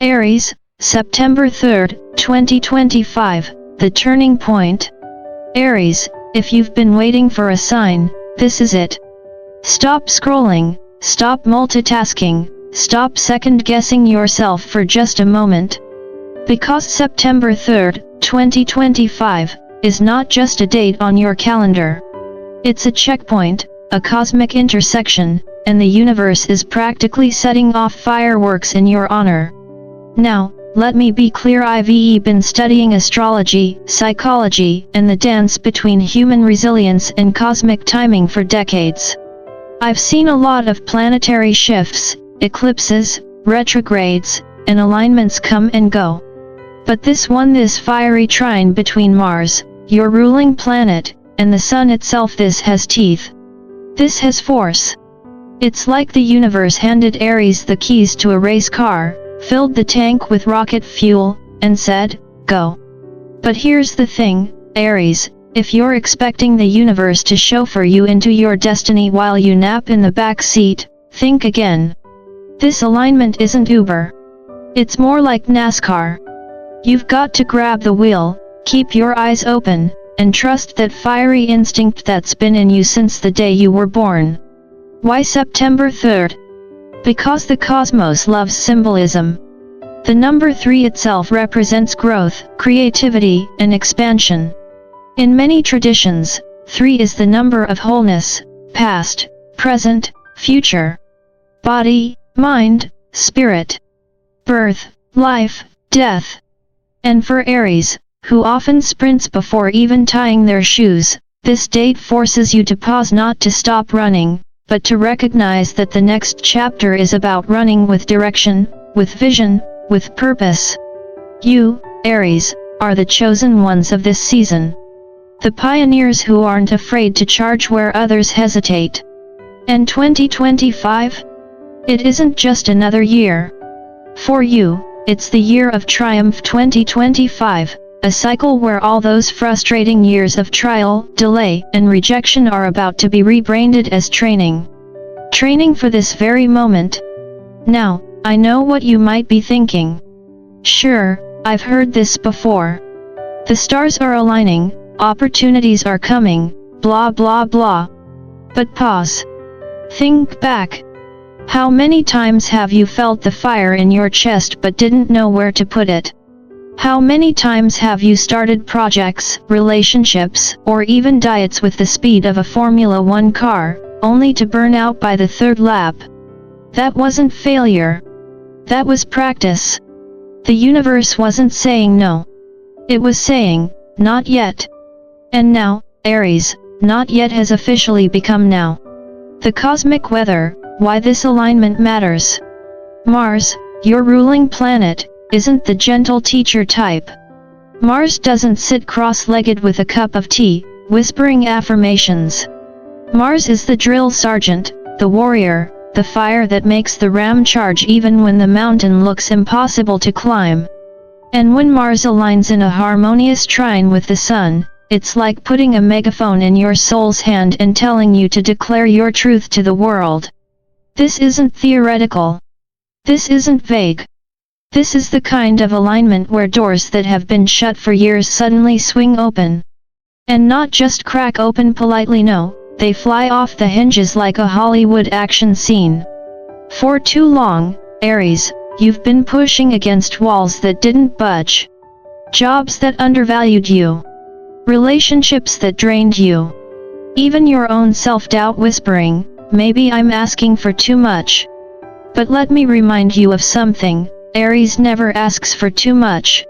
Aries, September 3rd, 2025, the turning point. Aries, if you've been waiting for a sign, this is it. Stop scrolling, stop multitasking, stop second-guessing yourself for just a moment. Because September 3rd, 2025, is not just a date on your calendar. It's a checkpoint, a cosmic intersection, and the universe is practically setting off fireworks in your honor. Now, let me be clear, I've been studying astrology, psychology, and the dance between human resilience and cosmic timing for decades. I've seen a lot of planetary shifts, eclipses, retrogrades, and alignments come and go. But this fiery trine between Mars, your ruling planet, and the Sun itself, this has teeth. This has force. It's like the universe handed Aries the keys to a race car, filled the tank with rocket fuel, and said, go. But here's the thing, Aries, if you're expecting the universe to chauffeur you into your destiny while you nap in the back seat, think again. This alignment isn't Uber. It's more like NASCAR. You've got to grab the wheel, keep your eyes open, and trust that fiery instinct that's been in you since the day you were born. Why September 3rd? Because the cosmos loves symbolism. The number 3 itself represents growth, creativity, and expansion. In many traditions, 3 is the number of wholeness, past, present, future. Body, mind, spirit. Birth, life, death. And for Aries, who often sprints before even tying their shoes, this date forces you to pause, not to stop running, but to recognize that the next chapter is about running with direction, with vision, with purpose. You, Aries, are the chosen ones of this season. The pioneers who aren't afraid to charge where others hesitate. And 2025? It isn't just another year. For you, it's the year of triumph. 2025, a cycle where all those frustrating years of trial, delay, and rejection are about to be rebranded as training. Training for this very moment. Now, I know what you might be thinking. Sure, I've heard this before. The stars are aligning, opportunities are coming, blah blah blah. But pause. Think back. How many times have you felt the fire in your chest but didn't know where to put it? How many times have you started projects, relationships, or even diets with the speed of a Formula 1 car, only to burn out by the third lap? That wasn't failure. That was practice. The universe wasn't saying no. It was saying, not yet. And now, Aries, not yet has officially become now. The cosmic weather, why this alignment matters. Mars, your ruling planet, isn't the gentle teacher type. Mars doesn't sit cross-legged with a cup of tea, whispering affirmations. Mars is the drill sergeant, the warrior, the fire that makes the ram charge even when the mountain looks impossible to climb. And when Mars aligns in a harmonious trine with the Sun, it's like putting a megaphone in your soul's hand and telling you to declare your truth to the world. This isn't theoretical. This isn't vague. This is the kind of alignment where doors that have been shut for years suddenly swing open. And not just crack open politely, no, they fly off the hinges like a Hollywood action scene. For too long, Aries, you've been pushing against walls that didn't budge. Jobs that undervalued you. Relationships that drained you. Even your own self-doubt whispering, maybe I'm asking for too much. But let me remind you of something. Aries never asks for too much.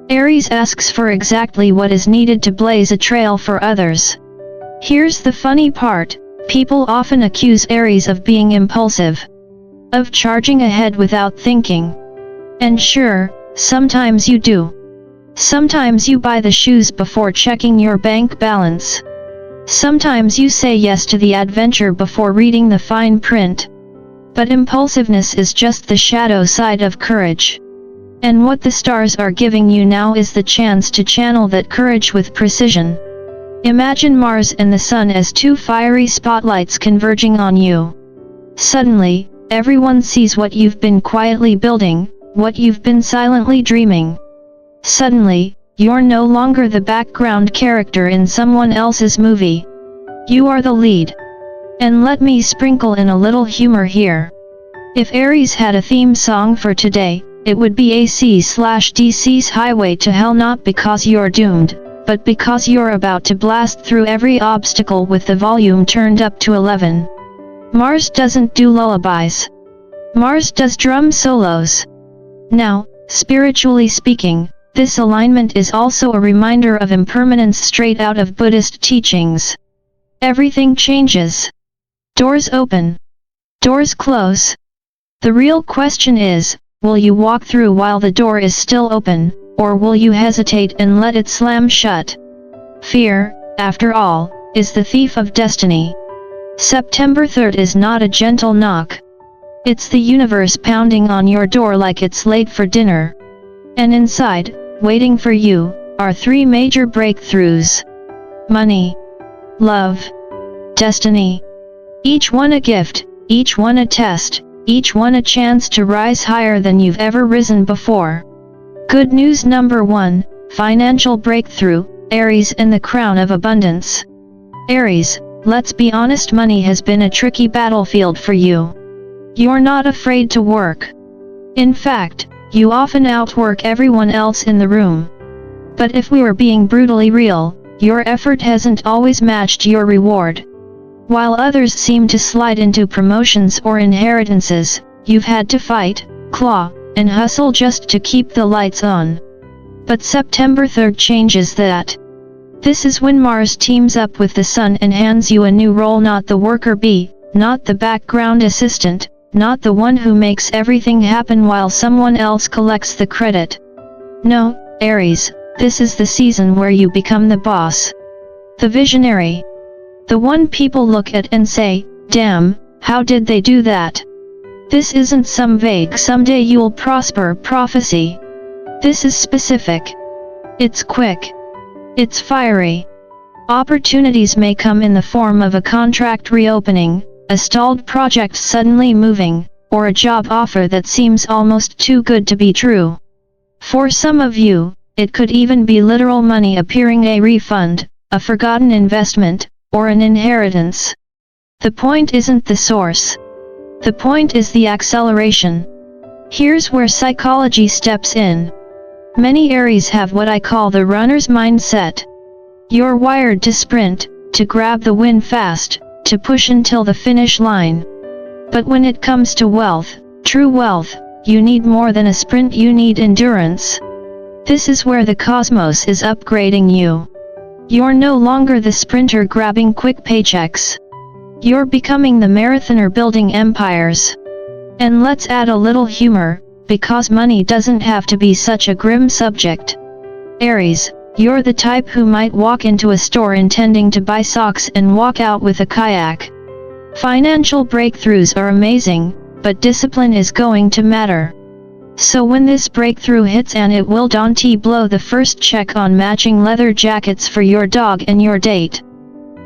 Aries asks for exactly what is needed to blaze a trail for others. Here's the funny part, people often accuse Aries of being impulsive. Of charging ahead without thinking. And sure, sometimes you do. Sometimes you buy the shoes before checking your bank balance. Sometimes you say yes to the adventure before reading the fine print. But impulsiveness is just the shadow side of courage. And what the stars are giving you now is the chance to channel that courage with precision. Imagine Mars and the Sun as two fiery spotlights converging on you. Suddenly, everyone sees what you've been quietly building, what you've been silently dreaming. Suddenly, you're no longer the background character in someone else's movie. You are the lead. And let me sprinkle in a little humor here. If Aries had a theme song for today, it would be AC/DC's Highway to Hell, not because you're doomed, but because you're about to blast through every obstacle with the volume turned up to 11. Mars doesn't do lullabies. Mars does drum solos. Now, spiritually speaking, this alignment is also a reminder of impermanence straight out of Buddhist teachings. Everything changes. Doors open. Doors close. The real question is, will you walk through while the door is still open, or will you hesitate and let it slam shut? Fear, after all, is the thief of destiny. September 3rd is not a gentle knock. It's the universe pounding on your door like it's late for dinner. And inside, waiting for you, are 3 major breakthroughs. Money, love, destiny. Each one a gift, each one a test, each one a chance to rise higher than you've ever risen before. Good news number 1, financial breakthrough, Aries and the crown of abundance. Aries, let's be honest, money has been a tricky battlefield for you. You're not afraid to work. In fact, you often outwork everyone else in the room. But if we were being brutally real, your effort hasn't always matched your reward. While others seem to slide into promotions or inheritances, you've had to fight, claw, and hustle just to keep the lights on. But September 3rd changes that. This is when Mars teams up with the Sun and hands you a new role, not the worker bee, not the background assistant, not the one who makes everything happen while someone else collects the credit. No, Aries, this is the season where you become the boss. The visionary. The one people look at and say, damn, how did they do that? This isn't some vague someday you'll prosper prophecy. This is specific. It's quick. It's fiery. Opportunities may come in the form of a contract reopening, a stalled project suddenly moving, or a job offer that seems almost too good to be true. For some of you, it could even be literal money appearing, a refund, a forgotten investment, or an inheritance. The point isn't the source. The point is the acceleration. Here's where psychology steps in. Many Aries have what I call the runner's mindset. You're wired to sprint, to grab the win fast, to push until the finish line. But when it comes to wealth, true wealth, you need more than a sprint, you need endurance. This is where the cosmos is upgrading you. You're no longer the sprinter grabbing quick paychecks. You're becoming the marathoner building empires. And let's add a little humor, because money doesn't have to be such a grim subject. Aries, you're the type who might walk into a store intending to buy socks and walk out with a kayak. Financial breakthroughs are amazing, but discipline is going to matter. So when this breakthrough hits, and it will, don't blow the first check on matching leather jackets for your dog and your date.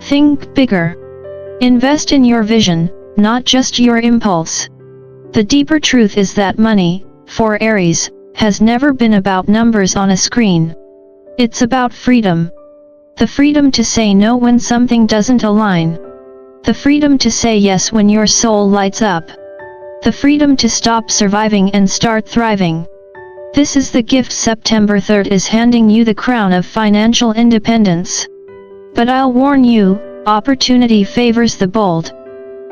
Think bigger. Invest in your vision, not just your impulse. The deeper truth is that money, for Aries, has never been about numbers on a screen. It's about freedom. The freedom to say no when something doesn't align. The freedom to say yes when your soul lights up. The freedom to stop surviving and start thriving. This is the gift September 3rd is handing you, the crown of financial independence. But I'll warn you, opportunity favors the bold.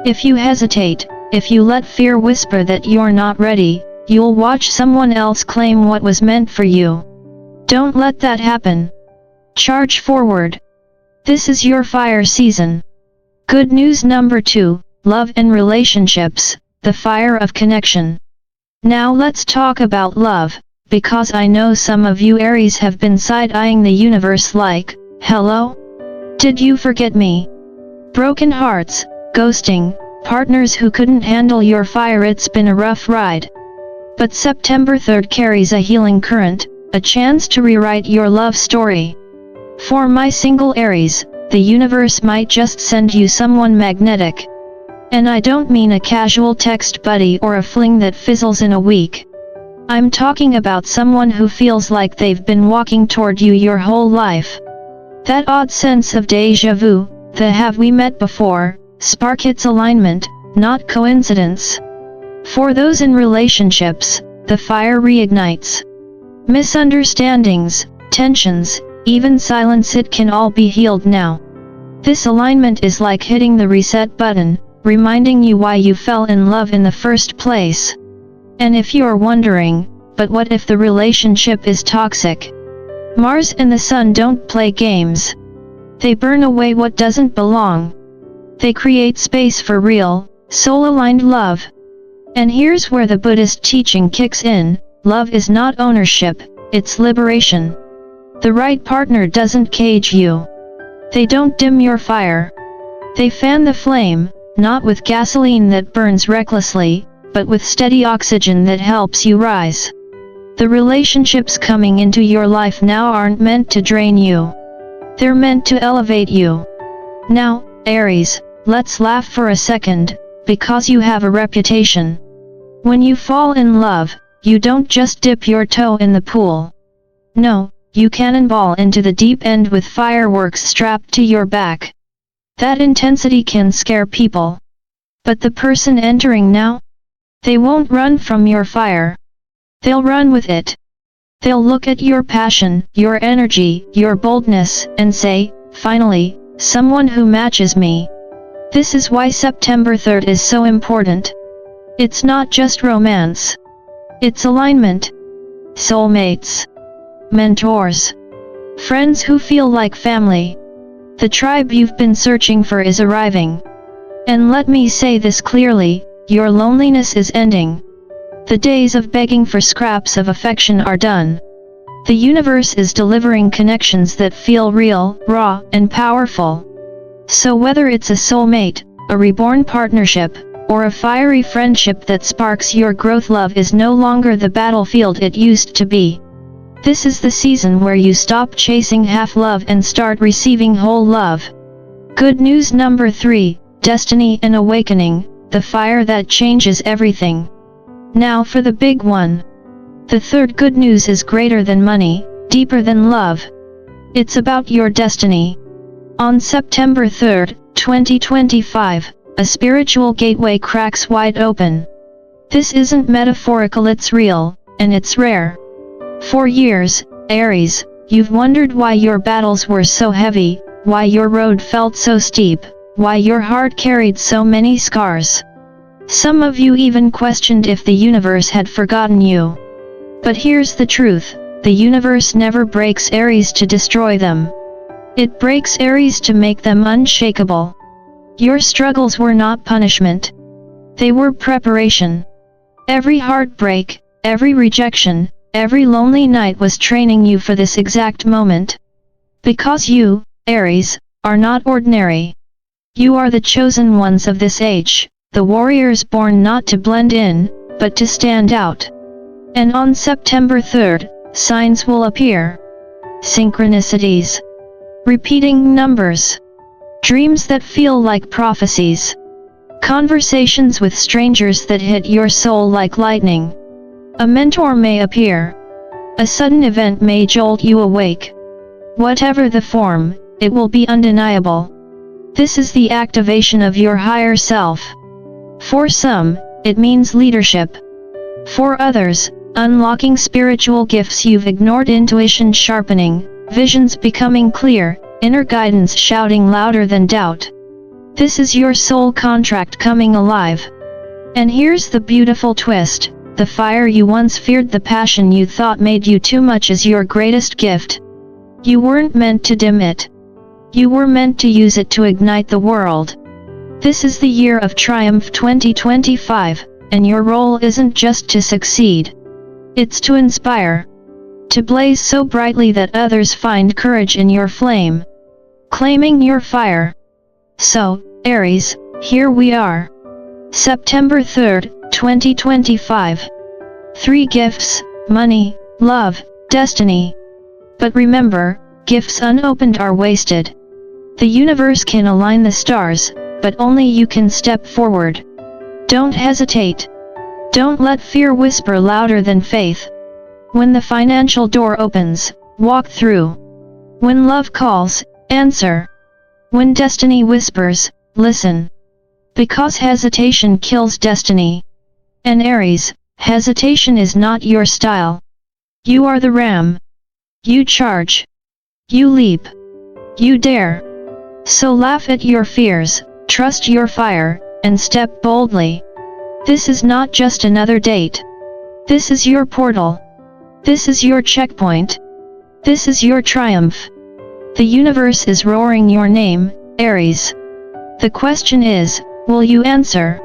If you hesitate, if you let fear whisper that you're not ready, you'll watch someone else claim what was meant for you. Don't let that happen. Charge forward. This is your fire season. Good news number 2, love and relationships, the fire of connection. Now let's talk about love, because I know some of you Aries have been side-eyeing the universe like, hello? Did you forget me? Broken hearts, ghosting, partners who couldn't handle your fire. It's been a rough ride. But September 3rd carries a healing current, a chance to rewrite your love story. For my single Aries, the universe might just send you someone magnetic. And I don't mean a casual text buddy or a fling that fizzles in a week. I'm talking about someone who feels like they've been walking toward you your whole life. That odd sense of déjà vu, the have we met before, spark its alignment, not coincidence. For those in relationships, the fire reignites. Misunderstandings, tensions, even silence, it can all be healed now. This alignment is like hitting the reset button, reminding you why you fell in love in the first place. And if you're wondering, but what if the relationship is toxic? Mars and the Sun don't play games. They burn away what doesn't belong. They create space for real, soul-aligned love. And here's where the Buddhist teaching kicks in: love is not ownership, it's liberation. The right partner doesn't cage you. They don't dim your fire. They fan the flame, not with gasoline that burns recklessly, but with steady oxygen that helps you rise. The relationships coming into your life now aren't meant to drain you. They're meant to elevate you. Now, Aries, let's laugh for a second, because you have a reputation. When you fall in love, you don't just dip your toe in the pool. No, you cannonball into the deep end with fireworks strapped to your back. That intensity can scare people. But the person entering now? They won't run from your fire. They'll run with it. They'll look at your passion, your energy, your boldness, and say, finally, someone who matches me. This is why September 3rd is so important. It's not just romance. It's alignment. Soulmates. Mentors. Friends who feel like family. The tribe you've been searching for is arriving. And let me say this clearly, your loneliness is ending. The days of begging for scraps of affection are done. The universe is delivering connections that feel real, raw, and powerful. So whether it's a soulmate, a reborn partnership, or a fiery friendship that sparks your growth, love is no longer the battlefield it used to be. This is the season where you stop chasing half love and start receiving whole love. Good news number 3, destiny and awakening, the fire that changes everything. Now for the big one. The third good news is greater than money, deeper than love. It's about your destiny. On September 3rd, 2025, a spiritual gateway cracks wide open. This isn't metaphorical, it's real, and it's rare. For years, Aries, you've wondered why your battles were so heavy, why your road felt so steep, why your heart carried so many scars. Some of you even questioned if the universe had forgotten you. But here's the truth, the universe never breaks Aries to destroy them. It breaks Aries to make them unshakable. Your struggles were not punishment. They were preparation. Every heartbreak, every rejection, every lonely night was training you for this exact moment. Because you, Aries, are not ordinary. You are the chosen ones of this age, the warriors born not to blend in, but to stand out. And on September 3rd, signs will appear. Synchronicities. Repeating numbers. Dreams that feel like prophecies. Conversations with strangers that hit your soul like lightning. A mentor may appear. A sudden event may jolt you awake. Whatever the form, it will be undeniable. This is the activation of your higher self. For some, it means leadership. For others, unlocking spiritual gifts you've ignored, intuition sharpening, visions becoming clear, inner guidance shouting louder than doubt. This is your soul contract coming alive. And here's the beautiful twist, the fire you once feared, the passion you thought made you too much, is your greatest gift. You weren't meant to dim it. You were meant to use it to ignite the world. This is the year of triumph 2025, and your role isn't just to succeed. It's to inspire. To blaze so brightly that others find courage in your flame. Claiming your fire. So, Aries, here we are. September 3rd, 2025. 3 gifts: money, love, destiny. But remember, gifts unopened are wasted. The universe can align the stars, but only you can step forward. Don't hesitate. Don't let fear whisper louder than faith. When the financial door opens, walk through. When love calls, answer. When destiny whispers, listen. Because hesitation kills destiny. And Aries, hesitation is not your style. You are the ram. You charge. You leap. You dare. So laugh at your fears, trust your fire, and step boldly. This is not just another date. This is your portal. This is your checkpoint. This is your triumph. The universe is roaring your name, Aries. The question is, will you answer?